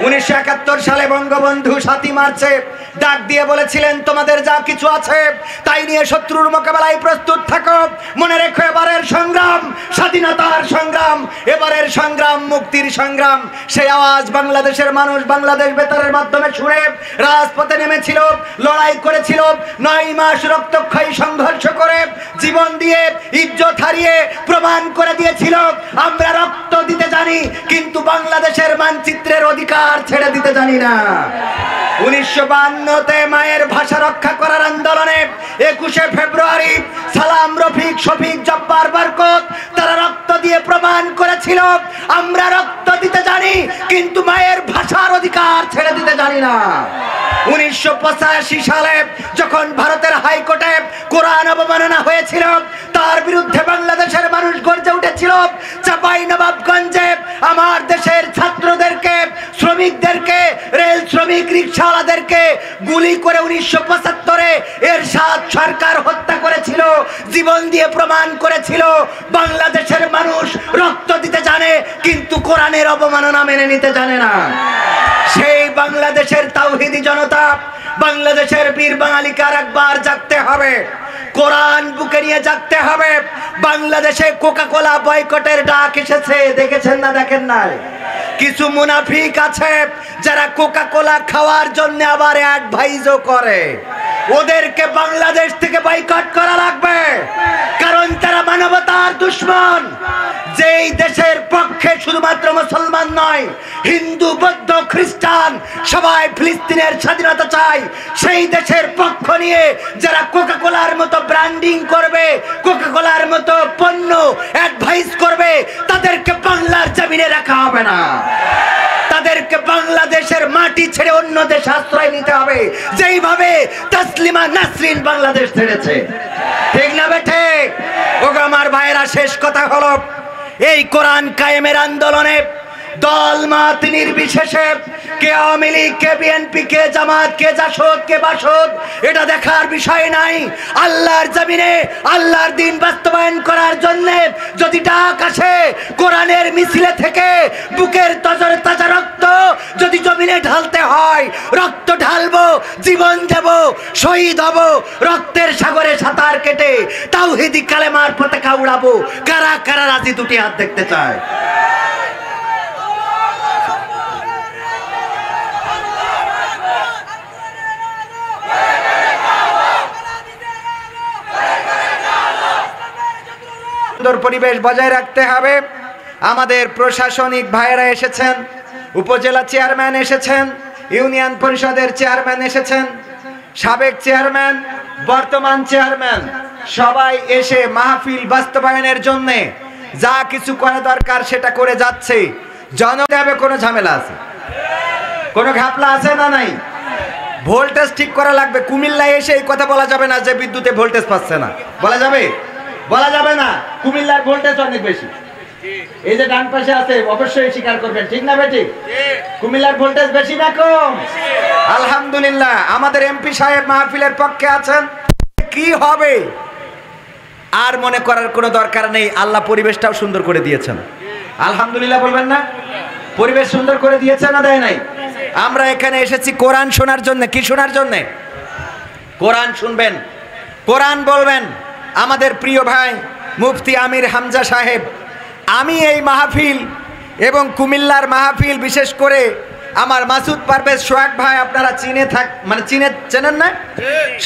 1971 সালে বঙ্গবন্ধু 7ই মার্চে ডাক দিয়ে বলেছিলেন, তোমাদের যা কিছু আছে তাই নিয়ে শত্রুর মোকাবেলায় প্রস্তুত থাকো। মনে রেখো, এবারের সংগ্রাম স্বাধীনতার সংগ্রাম, এবারের সংগ্রাম মুক্তির সংগ্রাম। সেই আওয়াজ বাংলাদেশের মানুষ বাংলাদেশ বেতারের মাধ্যমে শুনে রাজপথে নেমেছিল, লড়াই করেছিল। 9 মাস রক্তক্ষয়ী সংঘর্ষ করে, জীবন দিয়ে, ইজ্জত হারিয়ে প্রমাণ করে দিয়েছিল আমরা রক্ত দিতে জানি, কিন্তু বাংলাদেশের মানচিত্রের অধিকার ছেড়ে দিতে জানি না। 1952-তে মায়ের ভাষা রক্ষা করার আন্দোলনে 21শে ফেব্রুয়ারি সালাম, রফিক, শফিক, জব্বার, বরকত তারা রক্ত দিয়ে প্রমাণ করেছিল আমরা রক্ত দিতে জানি, কিন্তু মায়ের ভাষার অধিকার ছেড়ে দিতে জানি না। 1985 সালে যখন ভারতের হাইকোর্টে কোরআন অবমাননা হয়েছিল, তার বিরুদ্ধে বাংলাদেশের মানুষ গর্জে উঠেছিল। চাঁপাইনবাবগঞ্জে আমার দেশের ছাত্রদেরকে, শ্রমিকদেরকে, রেল শ্রমিক, রিকশাওয়ালাদেরকে গুলি করে 1975-এ এরশাদ সরকার হত্যা করেছিল। জীবন দিয়ে প্রমাণ করেছিল বাংলাদেশের মানুষ রক্ত দিতে জানে, কিন্তু কোরআনের অবমাননা মেনে নিতে জানে না। সেই বাংলাদেশের তাওহীদি জনতা, বাংলাদেশের বীর বাঙালিকে একবার জাগতে হবে, কোরআন বুকে নিয়ে জাগতে হবে। বাংলাদেশে কোকা-কোলা বয়কটের ডাক এসেছে, দেখেছেন না দেখেন না? কিছু মুনাফিক আছে যারা কোকা-কোলা খাওয়ার জন্য আবার অ্যাডভাইজও করে। ওদেরকে বাংলাদেশ থেকে বয়কট করা লাগবে, কারণ তারা মানবতার দুশমন। যেই দেশের পক্ষে শুধুমাত্র মুসলমান নয়, হিন্দু, বৌদ্ধ, খ্রিস্টান সবাই ফিলিস্তিনের স্বাধীনতা চায়, সেই দেশের পক্ষ নিয়ে যারা কোকা-কোলার মতো ব্র্যান্ডিং করবে, কোকা-কোলার মতো পণ্য অ্যাডভাইস করবে, তাদেরকে বাংলার জমিনে রাখা হবে না। তাদেরকে বাংলাদেশের মাটি ছেড়ে অন্য দেশে আশ্রয় নিতে হবে, যেইভাবে তাসলিমা নাসরিন বাংলাদেশ ছেড়েছে। ঠিক না বেঠে? ওগো আমার ভাইয়েরা, শেষ কথা হলো, এই কোরআন কায়েমের আন্দোলনে দল মত নির্বিশেষে, কে আওয়ামী লীগ, কে বিএনপি, কে জামাত, কে জাসদ, কে বাসদ, এটা দেখার বিষয় নাই। আল্লাহর জমিনে আল্লাহর দিন বাস্তবায়ন করার জন্য যদি ডাক আসে, কোরআনের মিছিলে থেকে বুকের তাজা রক্ত যদি জমিনে ঢালতে হয়, রক্ত ঢালবো, জীবন দেব, শহীদ হব, রক্তের সাগরে সাঁতার কেটে তাওহীদি কালেমার পতাকা উড়াবো। কারা কারা রাজি? দুটি হাত দেখতে চায়। সুন্দর পরিবেশ বজায় রাখতে হবে। আমাদের প্রশাসনিক ভাইয়েরা এসেছেন, উপজেলা চেয়ারম্যান এসেছেন, ইউনিয়ন পরিষদের চেয়ারম্যান এসেছেন, সাবেক চেয়ারম্যান, বর্তমান চেয়ারম্যান, সবাই এসে মাহফিল বাস্তবায়নের জন্য যা কিছু করা দরকার সেটা করে যাচ্ছে। জনগণে কোনো ঝামেলা আছে, কোনো ঘাপলা আছে না? নাই। ভোল্টেজ ঠিক করা লাগবে। কুমিল্লায় এসে এই কথা বলা যাবে না যে বিদ্যুতে ভোল্টেজ পাচ্ছে না, বলা যাবে? বলা যাবে না। কুমিল্লার ভোল্টেজ অনেক বেশি। এই যে ডান পাশে আছে, অবশ্যই স্বীকার করবেন, ঠিক না বেটি? কুমিল্লার ভোল্টেজ বেশি না কম? আলহামদুলিল্লাহ, আমাদের এমপি সাহেব মাহফিলের পক্ষে আছেন। কি হবে আর মনে করার কোনো দরকার নেই। আল্লাহ পরিবেশটাও সুন্দর করে দিয়েছেন। আলহামদুলিল্লাহ বলবেন না? পরিবেশ সুন্দর করে দিয়েছে না দেয় নাই? আমরা এখানে এসেছি কোরআন শোনার জন্য। কি শোনার জন্য? কোরআন শুনবেন, কোরআন বলবেন। আমাদের প্রিয় ভাই মুফতি আমির হামজা সাহেব, আমি এই মাহফিল এবং কুমিল্লার মাহফিল, বিশেষ করে আমার মাসুদ পারভেজ সোহাগ ভাই, আপনারা চেনেন না?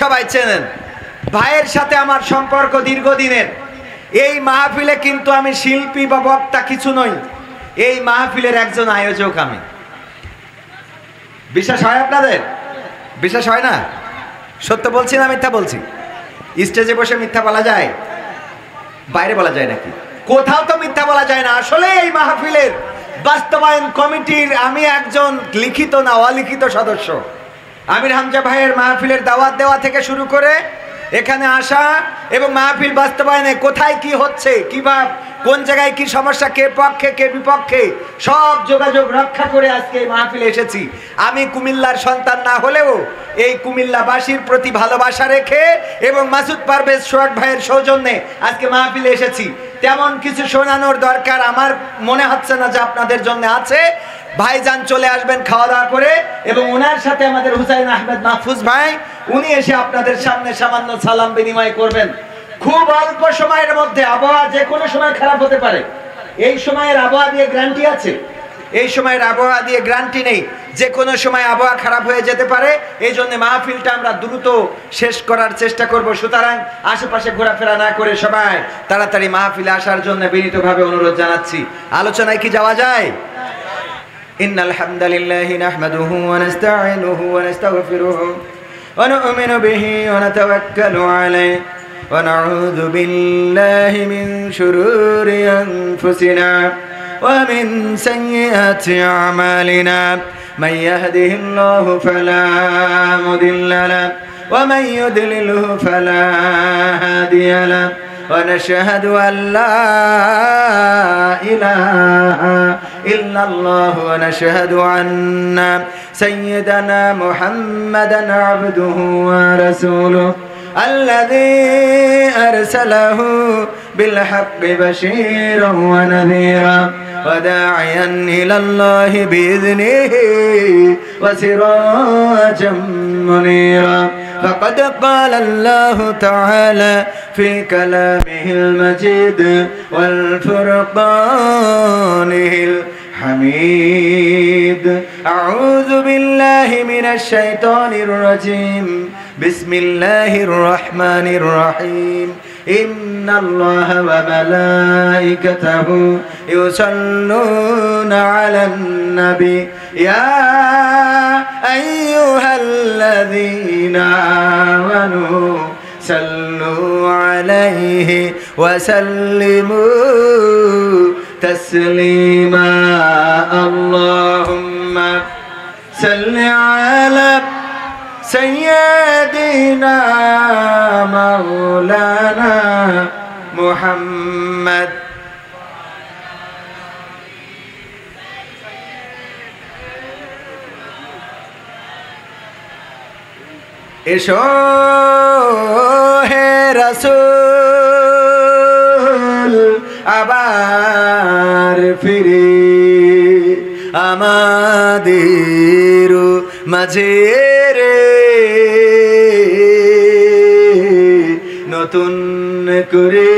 সবাই চেনেন। ভাইয়ের সাথে আমার সম্পর্ক দীর্ঘদিনের। এই মাহফিলে কিন্তু আমি শিল্পী বা বক্তা কিছু নই, এই মাহফিলের একজন আয়োজক আমি। বিশ্বাস হয় আপনাদের? বিশ্বাস হয় না? সত্য বলছি না মিথ্যা বলছি? স্টেজে বসে মিথ্যা বলা যায়? বাইরে বলা যায় নাকি? কোথাও তো মিথ্যা বলা যায় না। আসলে এই মাহফিলের বাস্তবায়ন কমিটির আমি একজন লিখিত না অলিখিত সদস্য। আমির হামজা ভাইয়ের মাহফিলের দাওয়াত দেওয়া থেকে শুরু করে এখানে আসা এবং মাহফিল বাস্তবায়নে কোথায় কি হচ্ছে, কিভাবে, কোন জায়গায় কি সমস্যা, কে পক্ষে কে বিপক্ষে, সব যোগাযোগ রক্ষা করে আজকে এই মাহফিলে এসেছি। আমি কুমিল্লার সন্তান না হলেও এই কুমিল্লাবাসীর প্রতি ভালোবাসা রেখে এবং মাসুদ পারভেজ সোহাগ ভাইয়ের সৌজন্যে আজকে মাহফিলে এসেছি। তেমন কিছু শোনানোর দরকার আমার মনে হচ্ছে না যে আপনাদের জন্য আছে, ভাইজান চলে আসবেন খাওয়া দাওয়া করে, এবং ওনার সাথে আমাদের হুসাইন আহমেদ মাহফুজ ভাই, উনি এসে আপনাদের সামনে সামান্য সালাম বিনিময় করবেন। খুব অল্প সময়ের মধ্যে, আবহাওয়া যে কোনো সময় খারাপ হতে পারে, এই সময়ের আবহাওয়া দিয়ে গ্যারান্টি আছে? এই সময়ের আবহাওয়া দিয়ে গ্যারান্টি নেই, যে কোনো সময় আবহাওয়া খারাপ হয়ে যেতে পারে। এই জন্য মাহফিলটা আমরা দ্রুত শেষ করার চেষ্টা করব। সুতরাং আশেপাশে ঘোরাফেরা না করে সবাই তাড়াতাড়ি মাহফিলে আসার জন্য বিনীতভাবে অনুরোধ জানাচ্ছি। আলোচনায় কি যাওয়া যায়? ইন্নাল হামদালিল্লাহি নাহমাদুহু ওয়া নাস্তাঈনুহু ওয়া নাস্তাগফিরুহু ওয়া নু'মিনু বিহি ওয়া নাতাওয়াক্কালু আলাইহি ওয়া নাউযু বিল্লাহি মিন শুরুরি আনফুসিনা ومن سيئات أعمالنا من يهده الله فلا مضل له ومن يضلله فلا هادي له ونشهد أن لا إله إلا الله ونشهد أن سيدنا محمدا عبده ورسوله الذي أرسله بالحق بشيرا ونذيرا وداعيا إلى الله بإذنه وسراجا منيرا فقد قال الله تعالى في كلامه المجيد والفرقانه الحميد أعوذ بالله من الشيطان الرجيم بسم الله الرحمن الرحيم إن الله وملائكته يصلون على النبي يا أيها الذين آمنوا صلوا عليه وسلموا تسليما اللهم صل على سيدنا مولانا محمد এসো হে রাসূল আবার ফিরে আমাদের মাঝে রে, নতুন করে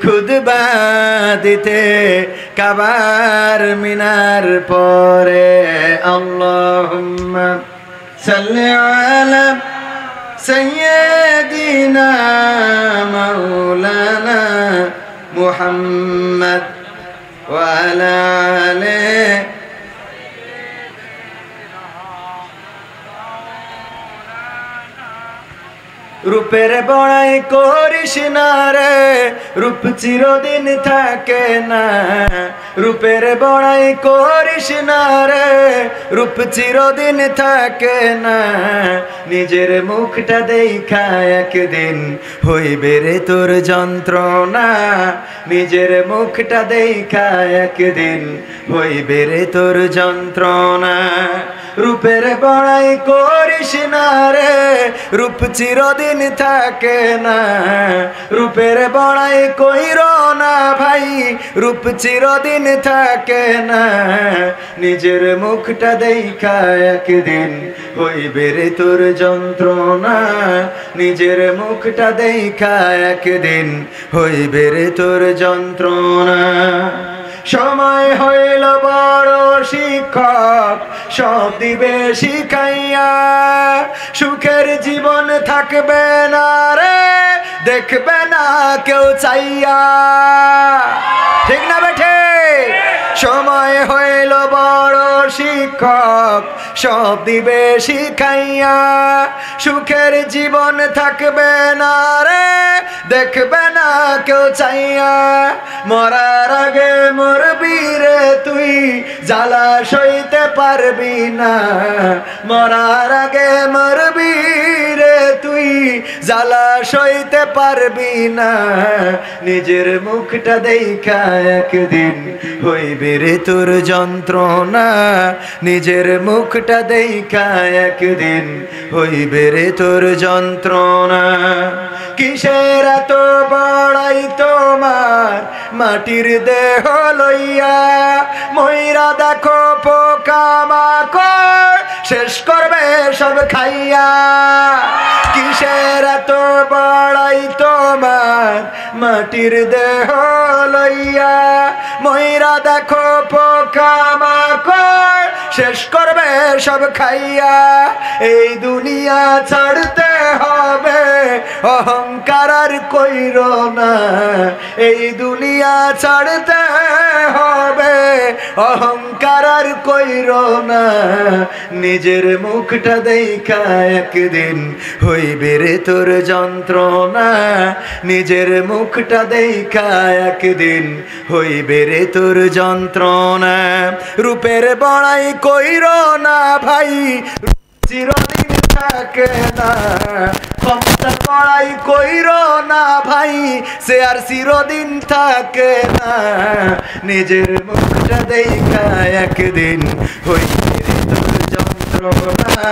খুতবা দিতে কাবার মিনার পরে আল্লাহুম্মা সাল্লি আলা সাইয়্যিদিনা মাওলানা মুহাম্মদ ওয়া আলা আলিহি রূপের বড়াই করিস না রে, রূপ চিরদিন থাকে না। রূপের বড়াই করিস না রে, রূপ চিরদিন থাকে না। নিজের মুখটা দেখা একদিন হইবে রে তোর যন্ত্রণা। নিজের মুখটা দেখা একদিন হইবে রে তোর যন্ত্রণা। রূপের বড়াই করিস না রে, রূপ চিরদিন থাকে না। রূপের বড়াই কইর না ভাই, রূপ চিরদিন থাকে না। নিজের মুখটা দেখা একদিন হইবে রে তোর যন্ত্রণা। নিজের মুখটা দেখা একদিন হইবে রে তোর যন্ত্রণা। সময় হইল বড় শিক্ষক, সব দিবে শিখাইয়া। সুখের জীবন থাকবে না রে, দেখবে না কেউ চাইয়া। ঠিক না বেঠে? সময় হইল বড় শিক্ষক, সব দিবে শিখাইয়া। সুখের জীবন থাকবে না রে, দেখবে না কেউ চাইয়া। মরার আগে মরবি রে তুই, জ্বালা সইতে পারবি না। মরার আগে মরবি রে তুই, জ্বালা সইতে পারবি না। নিজের মুখটা দেখা একদিন হইবে রে তোর যন্ত্রণা। নিজের মুখটা দেখা একদিন হইবে রে তোর যন্ত্রণা। কিসের এত বড়াই তোমার মাটির দেহ লইয়া ময়রা দেখো পোকামাকড় শেষ করবে সব খাইয়া কিসের এত বড়াই তোমার মাটির দেহ লইয়া ময়রা দেখো পোকামাকড় শেষ করবে সব খাইয়া এই দুনিয়া ছাড়তে হবে অহংকার আর কইরো না এই দুনিয়া ছাড়তে হবে অহংকার আর কইরো না নিজের মুখটা দেখা একদিন হইবে রে তোর যন্ত্রণা নিজের মুখটা দেখা একদিন হইবে রে তোর যন্ত্রণা রূপের বড়াই কইরো না ভাই চিরদিন থাকে না ক্ষমতার বড়াই কইরো না ভাই সে আর চিরদিন থাকে না নিজের মুখটা দেখা একদিন হইবে রে তোর যন্ত্রণা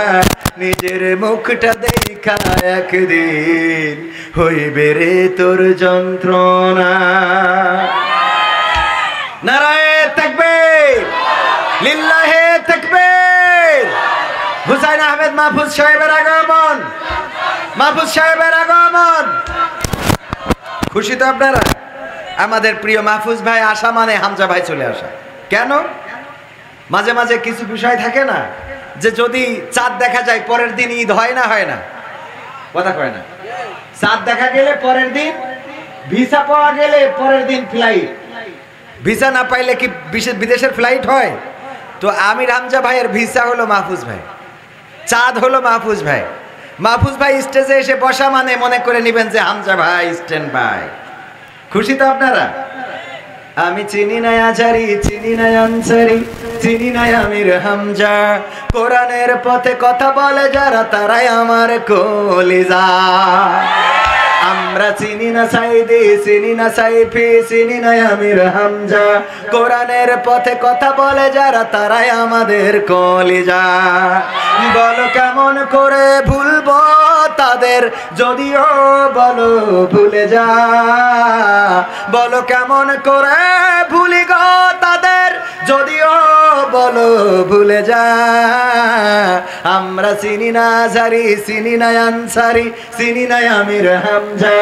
নিজের মুখটা দেখা একদিন হইবে রে তোর যন্ত্রণা নারায়ে তাকবীর লিল্লাহে তাকবীর হুসাইন আহমেদ মাহফুজ সাহেবের আগমন মাহফুজ সাহেবের আগমন খুশি তো আপনারা আমাদের প্রিয় মাহফুজ ভাই আসা মানে হামজা ভাই চলে আসা কেন মাঝে মাঝে কিছু বিষয় থাকে না যে যদি চাঁদ দেখা যায় পরের দিন ঈদ হয় না কথা কয় না চাঁদ দেখা গেলে পরের দিন ভিসা পাওয়া গেলে পরের দিন ফ্লাইট ভিসা না পাইলে কি বিদেশের ফ্লাইট হয় তো আমির হামজা ভাইয়ের ভিসা হলো মাহফুজ ভাই চাঁদ হলো মাহফুজ ভাই স্টেজে এসে বসা মানে মনে করে নেবেন যে হামজা ভাই স্ট্যান্ড বাই খুশি তো আপনারা আমি চিনি না আজারি চিনি না আনসারি চিনি না আমির হামজা কোরআনের পথে কথা বলে যারা তারাই আমার কলিজা আমরা চিনি না সাইদি চিনি না সাইফি চিনি না আমির হামজা কোরআনের পথে কথা বলে যারা তারাই আমাদের কলিজা বলো কেমন করে ভুলবো তাদের যদিও বলো ভুলে যা বলো কেমন করে ভুলি গো তাদের যদিও বলো ভুলে যা আমরা চিনি না আজারি চিনি না আনসারি চিনি না আমির হামজা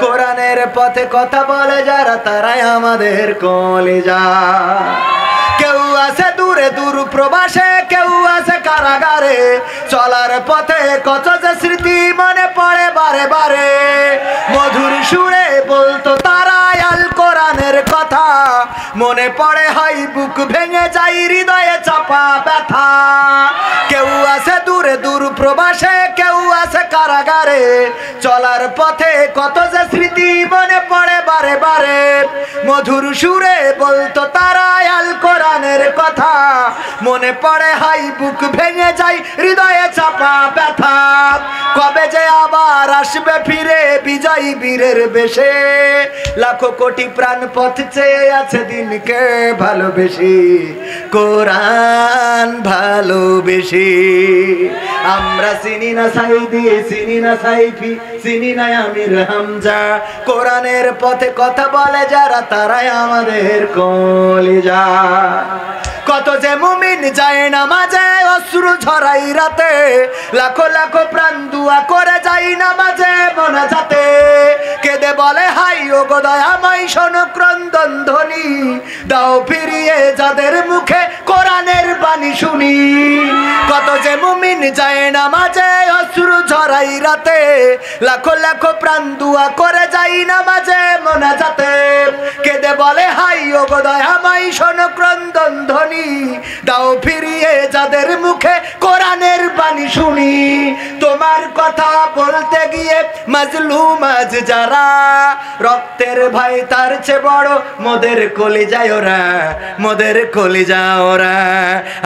কোরআনের পথে কথা বলে যারা তারাই আমাদের কলিজা কেউ আছে দূরে দূর প্রবাসে কেউ আছে কারাগারে চলার পথে কত যে স্মৃতি মনে পড়ে বারে বারে মধুর সুরে বলতো তারা আল কোরআনের কথা মনে পড়ে হয় বুক ভেঙে যায় হৃদয়ে চাপা ব্যথা কেউ আছে দূরে দূর প্রবাসে কেউ আছে কারাগারে চলার পথে কত যে স্মৃতি মনে পড়ে বারে বারে মধুর সুরে বলতো তারা আল কোরআনের কথা মনে পড়ে হাই বুক ভেঙে যায় হৃদয়ে চাপা ব্যথা কবে যে আবার আসবে ফিরে বিজয়ী বীরের বেশে লাখো কোটি প্রাণ পথ চেয়ে আছে দিনকে ভালোবেসে কোরআন ভালোবেসে আমরা চিনি না সাইদি চিনি না সাইফি চিনি না আমির হামজা কোরআনের পথে কথা বলে যারা তারাই আমাদের কলিজা কত যে মুমিন যায় না মাঝে অশ্রু ঝরাই রাতে লাখো লাখো প্রাণ দুয়া করে যাই না মাঝে মোনাজাতে কেঁদে বলে হাই ও গো দয়াময় শোনো ক্রন্দন ধ্বনি দাও ফিরিয়ে যাদের মুখে কোরআনের বাণী শুনি কত যে মুমিন যায় না মাঝে অশ্রু ঝরাই রাতে লাখো লাখো প্রাণ দুয়া করে যাই না মাঝে মোনাজাতে কেঁদে বলে হাই ও গো দয়াময় শোনো ক্রন্দন ধ্বনি দাও ফিরিয়ে যাদের মুখে কোরআনের বাণী শুনি তোমার কথা বলতে গিয়ে মাজলুম আজ যারা রক্তের ভাই তার চেয়ে বড় মোদের কলিজায় ওরা মোদের কলিজা ওরা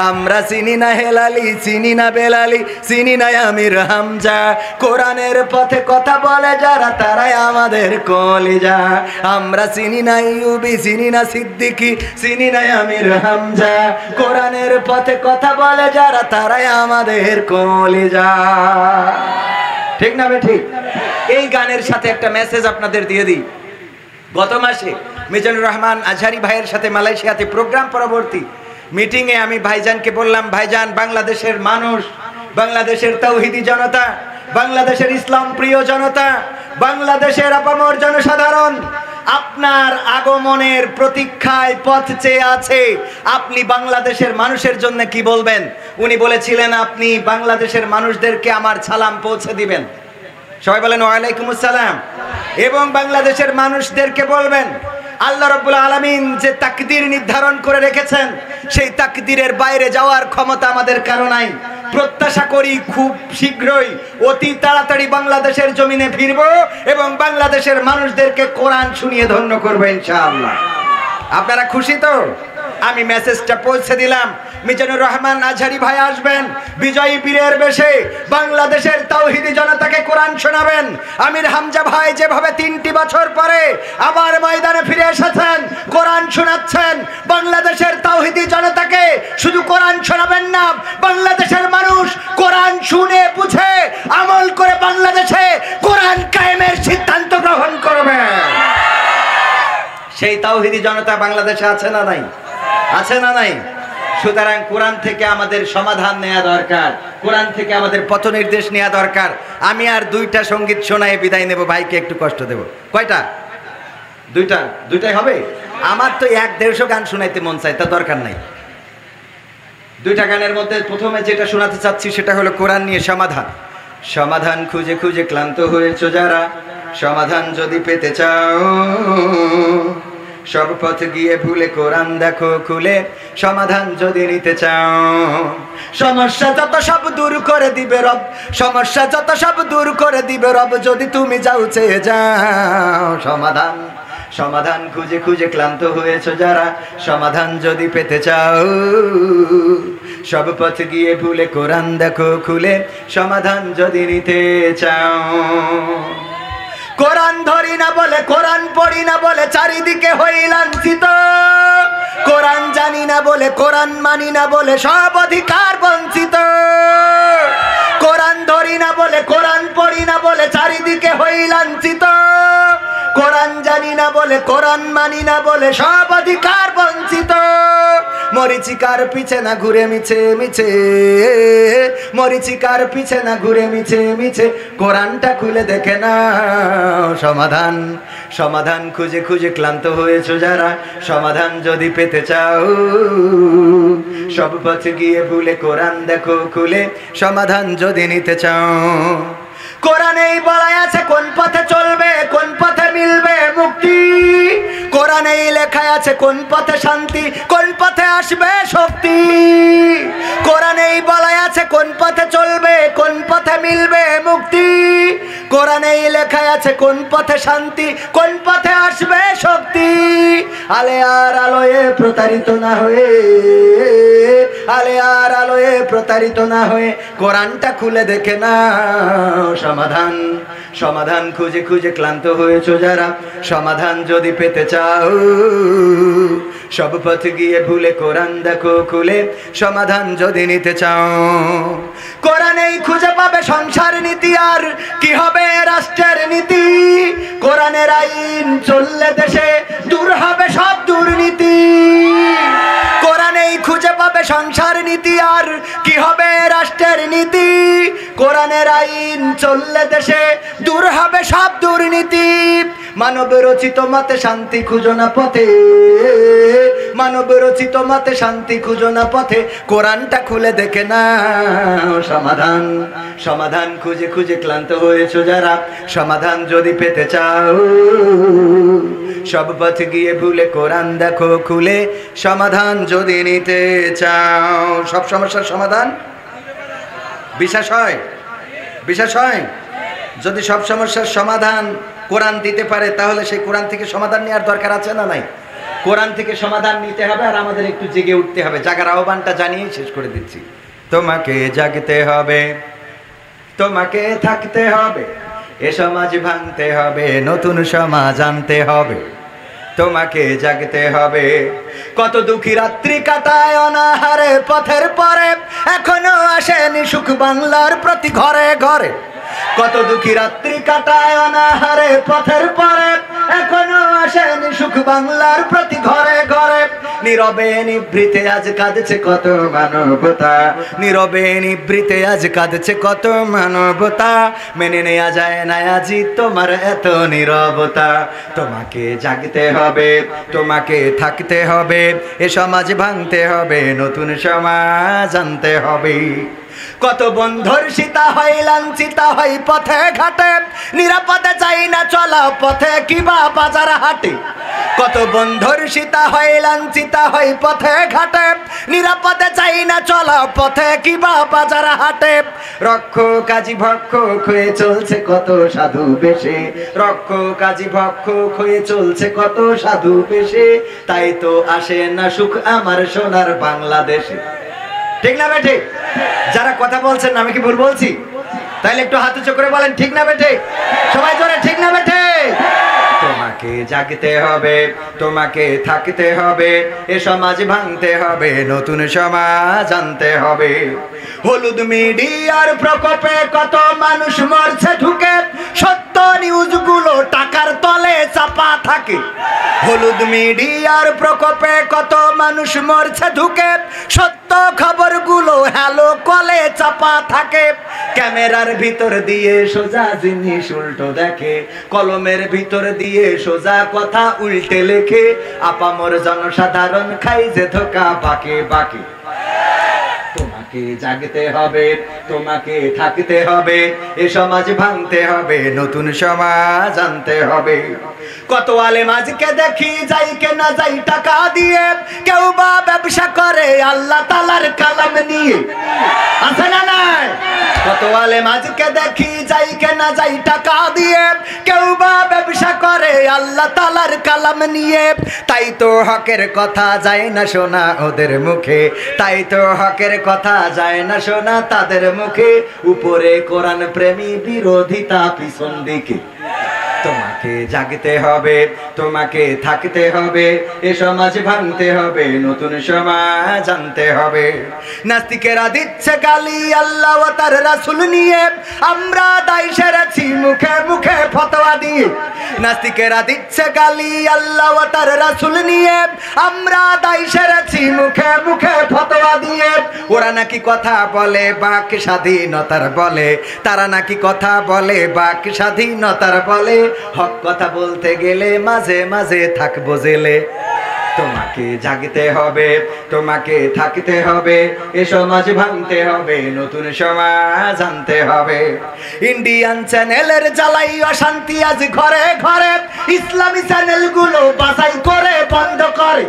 আমরা চিনি না হেলালি চিনি না বেলালি চিনি না আমির হামজা কোরআনের পথে কথা বলে যারা তারাই আমাদের কলিজা আমরা চিনি না ইউবি চিনি না সিদ্দিকি চিনি না আমির হামজা কোরআনের পথে কথা বলে যারা তারাই আমাদের কলিজা ঠিক না বে ঠিক এই গানের সাথে একটা মেসেজ আপনাদের দিয়ে দিই। গত মাসে মিজানুর রহমান আজহারি ভাইয়ের সাথে মালয়েশিয়াতে প্রোগ্রাম পরবর্তী মিটিংয়ে আমি ভাইজানকে বললাম, ভাইজান, বাংলাদেশের মানুষ, বাংলাদেশের তাওহীদি জনতা, বাংলাদেশের ইসলাম প্রিয় জনতা, বাংলাদেশের আপামর জনসাধারণ আপনার আগমনের প্রতীক্ষায় পথ চেয়ে আছে। আপনি বাংলাদেশের মানুষের জন্য কি বলবেন? উনি বলেছিলেন, আপনি বাংলাদেশের মানুষদেরকে আমার সালাম পৌঁছে দিবেন। সবাই বলেন ওয়ালাইকুম আসসালাম। এবং বাংলাদেশের মানুষদেরকে বলবেন, আল্লাহ রাব্বুল আলামিন যে তাকদীর নির্ধারণ করে রেখেছেন, সেই তাকদীরের বাইরে যাওয়ার ক্ষমতা আমাদের কারো নাই। প্রত্যাশা করি খুব শীঘ্রই, অতি তাড়াতাড়ি বাংলাদেশের জমিনে ফিরব এবং বাংলাদেশের মানুষদেরকে কোরআন শুনিয়ে ধন্য করব ইনশাআল্লাহ। আপনারা খুশি তো? আমি মেসেজটা পৌঁছে দিলাম। মিজানুর রহমান আজহারি ভাই আসবেন বিজয়ী বীরের বেশে, বাংলাদেশের তাওহীদি জনতাকে কোরআন শোনাবেন। আমির হামজা ভাই যেভাবে 3টি বছর পরে আবার ময়দানে ফিরে এসেছেন, কোরআন শোনাচ্ছেন। বাংলাদেশের তাওহীদি জনতাকে শুধু কোরআন শোনাবেন না, বাংলাদেশের মানুষ কোরআন শুনে বুঝে আমল করে বাংলাদেশে কোরআন কায়েমের সিদ্ধান্ত গ্রহণ করবে। সেই তাওহীদি জনতা বাংলাদেশে আছে না নাই? আছে না নাই? সুতরাং কোরআন থেকে আমাদের সমাধান নেওয়া দরকার, কোরআন থেকে আমাদের পথ নির্দেশ নেওয়া দরকার। আমি আর 2টা সঙ্গীত শোনায় বিদায় নেব, ভাইকে একটু কষ্ট দেব। কয়টা? 2টাই হবে? আমার তো 1-150 গান শোনাইতে মন চাই, তা দরকার নাই। 2টা গানের মধ্যে প্রথমে যেটা শোনাতে চাচ্ছি সেটা হলো কোরআন নিয়ে সমাধান। সমাধান খুঁজে খুঁজে ক্লান্ত হয়েছো যারা, সমাধান যদি পেতে চাও, সব পথ গিয়ে ভুলে কোরআন দেখো খুলে, সমাধান যদি নিতে চাও। সমস্যা যত সব দূর করে দিবে রব, সমস্যা যত সব দূর করে দিবে রব, যদি তুমি যাও চেয়ে যাও। সমাধান সমাধান খুঁজে খুঁজে ক্লান্ত হয়েছো যারা, সমাধান যদি পেতে চাও, সব পথ গিয়ে ভুলে কোরআন দেখো খুলে, সমাধান যদি নিতে চাও। কোরআন ধরি না বলে, কোরআন পড়ি না বলে চারিদিকে হই লাঞ্ছিত, কোরআন জানি না বলে, কোরআন মানি না বলে সব অধিকার বঞ্চিত। কোরআন ধরি না বলে, কোরআন পড়ি না বলে চারিদিকে হই লাঞ্ছিত, কোরআন জানি না বলে, কোরআন মানি না বলে সব অধিকার বঞ্চিত। মরিচিকার পিছে না ঘুরে মিছে মিছে, মরিচিকার পিছে না ঘুরে মিছে মিছে, কোরআনটা খুলে দেখে না। সমাধান সমাধান খুঁজে খুঁজে ক্লান্ত হয়েছো যারা, সমাধান যদি পেতে চাও, সব পথে গিয়ে ভুলে কোরআন দেখো খুলে, সমাধান যদি নিতে চাও। কোরআনেই বলা আছে কোন পথে চলবে, কোন পথে মিলবে মুক্তি। কোরআনেই লেখা আছে কোন পথে শান্তি, কোন পথে আসবে শক্তি। কোরআনেই বলা আছে কোন পথে চলবে, কোন পথে মিলবে মুক্তি। কোরআনেই লেখা আছে কোন পথে শান্তি, কোন পথে আসবে শক্তি। আলে আর আলোয় প্রতারিত না হয়ে, আলে আর আলোয় প্রতারিত না হয়ে, কোরআনটা খুলে দেখে না। সমাধান সমাধান খুঁজে খুঁজে ক্লান্ত হয়েছো যারা, সমাধান যদি পেতে চাও, সব পথ গিয়ে ভুলে কোরআন দেখো খুলে, সমাধান যদি নিতে চাও। কোরআনেই খুঁজে পাবে সংসার নীতি, আর কি হবে রাষ্ট্রের নীতি। কোরআনের আইন চললে দেশে দূর হবে সব দুর্নীতি। কোরআনেই খুঁজে পাবে সংসার নীতি, আর কি হবে রাষ্ট্রের নীতি। কোরআনের আইন চললে দেশে দূর হবে সব দুর্নীতি। মানব রচিত মতে শান্তি খুঁজো না পথে, মানব রচিত মতে শান্তি খুঁজো না পথে, কোরআনটা খুলে দেখে না। সমাধান সমাধান খুঁজে খুঁজে ক্লান্ত হয়েছো যারা, সমাধান যদি পেতে চাও, সব পথ গিয়ে ভুলে কোরআন দেখো খুলে, সমাধান যদি নিতে চাও। সব সমস্যার সমাধান বিশ্বাস হয়? বিশ্বাস হয়? যদি সব সমস্যার সমাধান কোরআন দিতে পারে, তাহলে সেই কোরআন থেকে সমাধান নেওয়ার দরকার আছে না নাই? কোরআন থেকে সমাধান নিতে হবে, আর আমাদের একটু জেগে উঠতে হবে। জাগার আহ্বানটা জানিয়েই শেষ করে দিচ্ছি। তোমাকে জাগতে হবে, তোমাকে থাকতে হবে, এ সমাজ ভাঙতে হবে, নতুন সমাজ আনতে হবে। তোমাকে জাগতে হবে। কত দুঃখী রাত্রি কাটায় অনাহারে পথের পরে, এখনো আসেনি সুখ বাংলার প্রতি ঘরে ঘরে। কত দুঃখী রাত্রি কাটায় অনাহারে পথের পরে, এখনো আসেনি সুখ বাংলার প্রতি ঘরে ঘরে। নীরবে নিভৃতে আজ কাঁদছে কত মানবতা, নীরবে নিভৃতে আজ কাঁদছে কত মানবতা। মেনে নেওয়া যায় না আজি তোমার এত নীরবতা। তোমাকে জাগতে হবে, তোমাকে থাকতে হবে, এ সমাজ ভাঙতে হবে, নতুন সমাজ আনতে হবে। কত বন্ধুর সীতা হয় লাঞ্ছিতা হয় পথে ঘাটে, নিরাপদে চাই না চলা পথে কিবা বাজার হাটে। কত বন্ধুর সীতা হয় লাঞ্ছিতা হয় পথে ঘাটে, নিরাপদে চাই না চলা পথে কিবা বাজার হাটে। রক্ষ কাজী ভক্ষক হয়ে চলছে কত সাধু বেশে, রক্ষ কাজী ভক্ষক হয়ে চলছে কত সাধু বেশে। তাই তো আসে না সুখ আমার সোনার বাংলাদেশে। ঠিক না বেঠে? যারা কথা বলছেন আমি কি ভুল বলছি? তাইলে একটু হাত উঁচু করে বলেন ঠিক না বেঠে? সবাই জোরে ঠিক না বেঠে? তোমাকে জাগতে হবে, তোমাকে থাকতে হবে, এ সমাজ ভাঙতে হবে, নতুন সমাজ আনতে হবে। হলুদ মিডিয়ার প্রকোপে কত মানুষ মরছে ঢুকে, সত্য নিউজগুলো টাকার তলে চাপা থাকে। হলুদ মিডিয়ার প্রকোপে কত মানুষ মরছে ঢুকে, সত্য খবরগুলো হ্যালো কলে চাপা থাকে। ক্যামেরার ভিতর দিয়ে সোজা জিনিস উল্টো দেখে, কলমের ভিতর দিয়ে সোজা কথা উল্টে লেখে। আপামর জনসাধারণ খাই যে ধোকা বাকে বাকে। তোমাকে জাগতে হবে, তোমাকে থাকতে হবে, এ সমাজ ভাঙতে হবে, নতুন সমাজ আনতে হবে। কত আলেম আজকে দেখি যাই কেনা যাই টাকা দিয়ে, কেউ বা ব্যবসা করে আল্লাহ তাআলার কালাম নিয়ে। আছে না নাই? কত আলেম আজকে দেখি যাই কেনা যাই টাকা দিয়ে, কেউ বা ব্যবসা করে আল্লাহ তাআলার কালাম নিয়ে। তাই তো হকের কথা যায় না শোনা ওদের মুখে, তাই তো হকের কথা যায় না শোনা তাদের মুখে। উপরে কোরআন প্রেমী, বিরোধিতা পিছন দিকে। তোমাকে জাগতে হবে, তোমাকে থাকতে হবে, এ সমাজ ভাঙতে হবে, নতুন সমাজ আনতে হবে। নাস্তিকেরা দিচ্ছে গালি আল্লাহ ও তার রাসূল নিয়ে, আমরা দায় সেরেছি মুখে মুখে ফতোয়া দিয়ে। নাস্তিকেরা দিচ্ছে গালি আল্লাহ ও তার রাসূল নিয়ে, আমরা দায় সেরেছি মুখে মুখে ফতোয়া দিয়ে। ওরা নাকি কথা বলে বাক স্বাধীনতার বলে, তারা নাকি কথা বলে বাক স্বাধীনতার বলে। হক কথা বলতে গেলে মাঝে মাঝে থাকবো জেলে। তোমাকে জাগতে হবে, তোমাকে থাকতে হবে, এ সমাজ ভাঙতে হবে, নতুন সমাজ আনতে হবে। ইন্ডিয়ান চ্যানেলের জ্বালাই অশান্তি আজ ঘরে ঘরে, ইসলামী চ্যানেলগুলো বাছাই করে বন্ধ করে।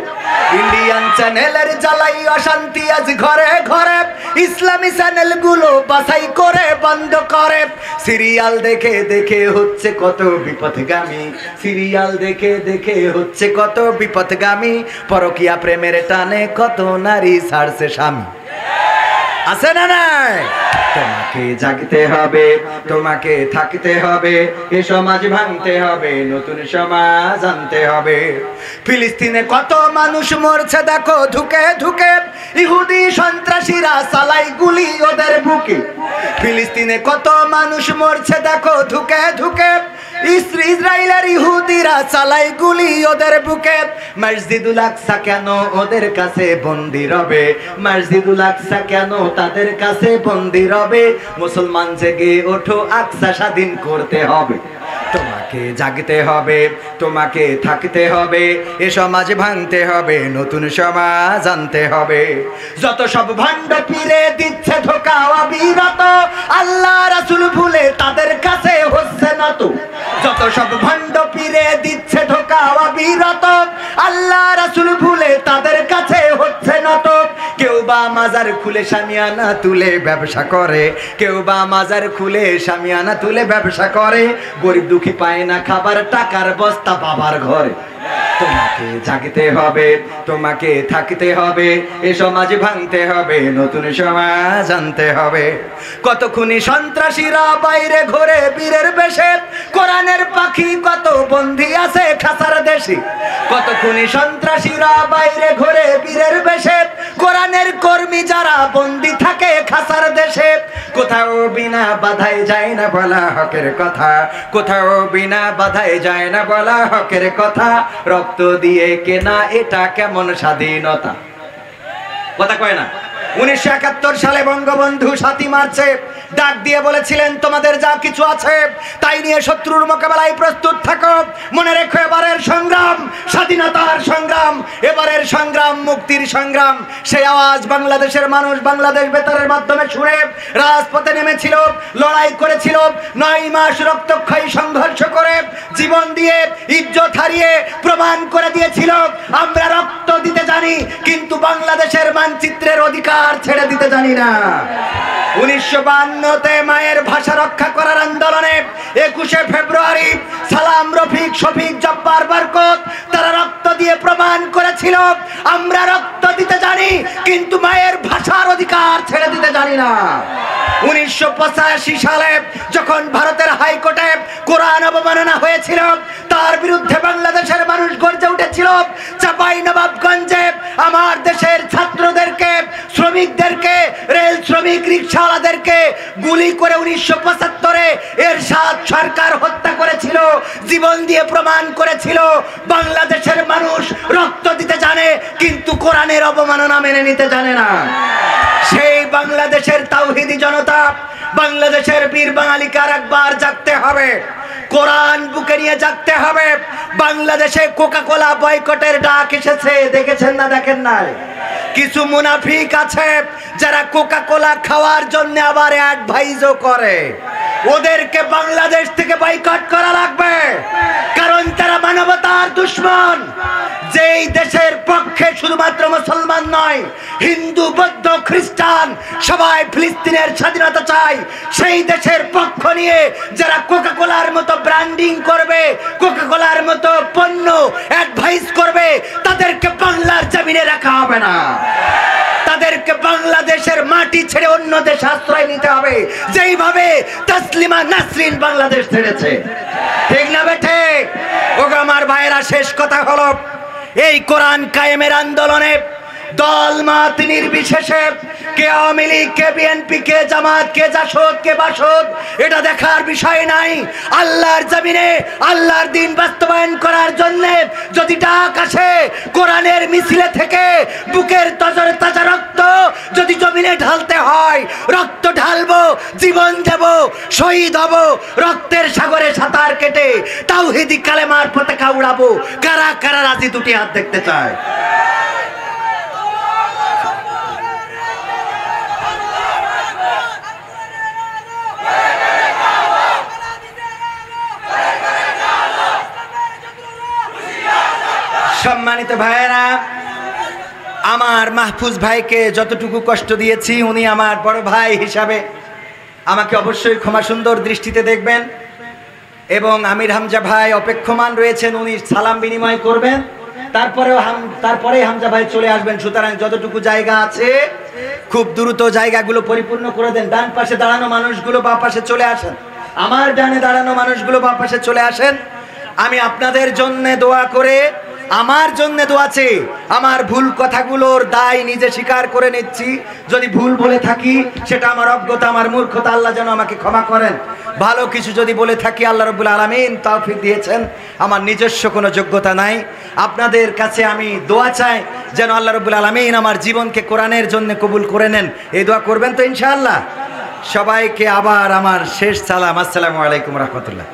ইন্ডিয়ান চ্যানেলের জ্বালাই অশান্তি আজ ঘরে ঘরে, ইসলামী চ্যানেলগুলো বাছাই করে বন্ধ করে। সিরিয়াল দেখে দেখে হচ্ছে কত বিপথগামী, সিরিয়াল দেখে দেখে হচ্ছে কত বিপথগামী। পরকিয়া প্রেমের টানে কত নারী ছাড়ছে স্বামী। আছে না নাই? তোমাকে জাগতে হবে, তোমাকে থাকতে হবে, এ সমাজ ভাঙতে হবে, নতুন সমাজ আনতে হবে। ফিলিস্তিনে কত মানুষ মরছে দেখো ধুকে ধুকে, ইহুদি সন্ত্রাসীরা চালাই গুলি ওদের বুকে। ফিলিস্তিনে কত মানুষ মরছে দেখো ধুকে ধুকে, ইসরায়েলের ইহুদিরা চালাই গুলি ওদের বুকে। মসজিদুল আকসা কেন ওদের কাছে বন্দী রবে, মসজিদুল আকসা কেন তাদের কাছে বন্দী রবে। মুসলমান জেগে ওঠো, আকসা স্বাধীন করতে হবে। তোমাকে জাগতে হবে, তোমাকে থাকতে হবে, এ সমাজ ভাঙতে হবে, নতুন সমাজ আনতে হবে। যত সব ভণ্ড পীরে দিচ্ছে ধোঁকা অবিরত, আল্লাহ রাসূল ভুলে তাদের কাছে হচ্ছে না তো। যত সব ভণ্ড পীরে দিচ্ছে ধোঁকা অবিরত, আল্লাহ রাসূল ভুলে তাদের কাছে হচ্ছে না তো। কেউ বা মাজার খুলে শামিয়ানা তুলে ব্যবসা করে, কেউ বা মাজার খুলে শামিয়ানা তুলে ব্যবসা করে। গরিব দুঃখী পায় না খাবার, টাকার বস্তা বাবার ঘরে। তোমাকে জাগতে হবে, তোমাকে থাকতে হবে, এ সমাজ ভাঙতে হবে, নতুন সমাজ আনতে হবে। কত খুনি সন্ত্রাসীরা বাইরে ঘোরে বীরের বেশে, কোরআনের পাখি কত বন্দী আছে খাসার দেশে। কত খুনি সন্ত্রাসীরা বাইরে ঘোরে বীরের বেশে, কোরআনের কর্মী যারা বন্দী থাকে খাসার দেশে। কোথাও বিনা বাধায় যায় না বলা হকের কথা, কোথাও বিনা বাধায় যায় না বলা হকের কথা, রক্ত দিয়ে কেনা এটা কেমন স্বাধীনতা। কথা কয় না? 1971 সালে বঙ্গবন্ধু 7ই মার্চে ডাক দিয়ে বলেছিলেন, তোমাদের যা কিছু আছে তাই নিয়ে শত্রুর মোকাবেলায় প্রস্তুত থাকো। মনে রেখো, এবারের সংগ্রাম স্বাধীনতার সংগ্রাম, এবারের সংগ্রাম মুক্তির সংগ্রাম। সেই আওয়াজ বাংলাদেশের মানুষ বাংলাদেশ বেতারের মাধ্যমে শুনে রাজপথে নেমেছিল, লড়াই করেছিল, 9 মাস রক্তক্ষয়ী সংঘর্ষ করে, জীবন দিয়ে ইজ্জত হারিয়ে প্রমাণ করে দিয়েছিল আমরা রক্ত দিতে জানি, কিন্তু বাংলাদেশের মানচিত্রের অধিকার ছেড়ে দিতে জানি না। 1952-তে মায়ের ভাষা রক্ষা করার আন্দোলনে 21শে ফেব্রুয়ারি সালাম, রফিক, শফিক, জব্বার, বরকত তারা রক্ত দিয়ে প্রমাণ করেছিল আমরা রক্ত দিতে জানি, কিন্তু মায়ের ভাষার অধিকার ছেড়ে দিতে জানি না। 1985 সালে যখন ভারতের হাইকোর্টে কোরআন অবমাননা হয়েছিল, তার বিরুদ্ধে বাংলাদেশের মানুষ গর্জে উঠেছিল। চাঁপাইনবাবগঞ্জে আমার দেশের ছাত্রদেরকে, শ্রমিকদেরকে, রেল শ্রমিক, রিক্সাওয়ালাদেরকে গুলি করে 1975-এ এরশাদ সরকার হত্যা করেছিল, জীবন দিয়ে প্রমাণ করেছিল বাংলাদেশের মানুষ রক্ত দিতে জানে, কিন্তু কোরআনের অবমাননা মেনে নিতে জানে না। সেই বাংলাদেশের তাওহীদি জনতা, বাংলাদেশের বীর বাঙালিকে একবার জাগতে হবে, কোরআন বুকে নিয়ে জাগতে হবে। বাংলাদেশে কোকা-কোলা বয়কটের ডাক এসেছে, দেখেছেন না? দেখেন না? কিছু মুনাফিক আছে যারা কোকা-কোলা খাওয়ার জন্য আবার অ্যাডভাইজও করে। ওদেরকে বাংলাদেশ থেকে বয়কট করা লাগবে, কারণ তারা মানবতার দুশমন। যেই দেশের পক্ষে শুধুমাত্র মুসলমান নয়, হিন্দু, বৌদ্ধ, খ্রিস্টান সবাই ফিলিস্তিনের স্বাধীনতা চায়, সেই দেশের পক্ষ নিয়ে যারা কোকা-কোলার মতো ব্র্যান্ডিং করবে, কোকা-কোলার মতো পণ্য অ্যাডভাইস করবে, তাদেরকে বাংলার জমিনে রাখা হবে না। তাদেরকে বাংলাদেশের মাটি ছেড়ে অন্য দেশে আশ্রয় নিতে হবে, যেইভাবে তাসলিমা নাসরিন বাংলাদেশ ছেড়েছে। ঠিক না বেঠে? ওগো আমার ভাইয়েরা, শেষ কথা হলো, এই কোরআন কায়েমের আন্দোলনে দল মত নির্বিশেষে, কে আওয়ামী লীগ, কে বিএনপি, কে জামাত, কে জাসদ, কে বাসদ, এটা দেখার বিষয় নাই। আল্লাহর জমিনে আল্লাহর দিন বাস্তবায়ন করার জন্য যদি ডাক আসে, কোরআনের মিছিলে থেকে বুকের তজরে তাজা রক্ত যদি জমিনে ঢালতে হয়, রক্ত ঢালবো, জীবন দেব, শহীদ হব, রক্তের সাগরে সাঁতার কেটে তাওহীদি কালেমার পতাকা উড়াবো। কারা কারা রাজি? দুটি হাত দেখতে চায়। সম্মানিত ভাইয়েরা, আমার মাহফুজ ভাইকে যতটুকু কষ্ট দিয়েছি, উনি আমার বড় ভাই হিসাবে আমাকে অবশ্যই ক্ষমা সুন্দর দৃষ্টিতে দেখবেন, এবং আমির হামজা ভাই অপেক্ষমান রয়েছেন, উনি সালাম বিনিময় করবেন, তারপরে হামজা ভাই চলে আসবেন। সুতরাং যতটুকু জায়গা আছে খুব দ্রুত জায়গাগুলো পরিপূর্ণ করে দেন। ডান পাশে দাঁড়ানো মানুষগুলো বাঁ পাশে চলে আসেন, আমার ডানে দাঁড়ানো মানুষগুলো বাঁ পাশে চলে আসেন। আমি আপনাদের জন্য দোয়া করে, আমার জন্য দোয়া চেয়ে আমার ভুল কথাগুলোর দায় নিজে স্বীকার করে নিচ্ছি। যদি ভুল বলে থাকি সেটা আমার অজ্ঞতা, আমার মূর্খতা, আল্লাহ যেন আমাকে ক্ষমা করেন। ভালো কিছু যদি বলে থাকি, আল্লাহ রাব্বুল আলামিন তৌফিক দিয়েছেন, আমার নিজস্ব কোনো যোগ্যতা নাই। আপনাদের কাছে আমি দোয়া চাই যেন আল্লাহ রাব্বুল আলামিন আমার জীবনকে কোরআনের জন্য কবুল করে নেন। এই দোয়া করবেন তো ইনশাআল্লাহ? সবাইকে আবার আমার শেষ সালাম, আসসালামু আলাইকুম রাহমাতুল্লাহ।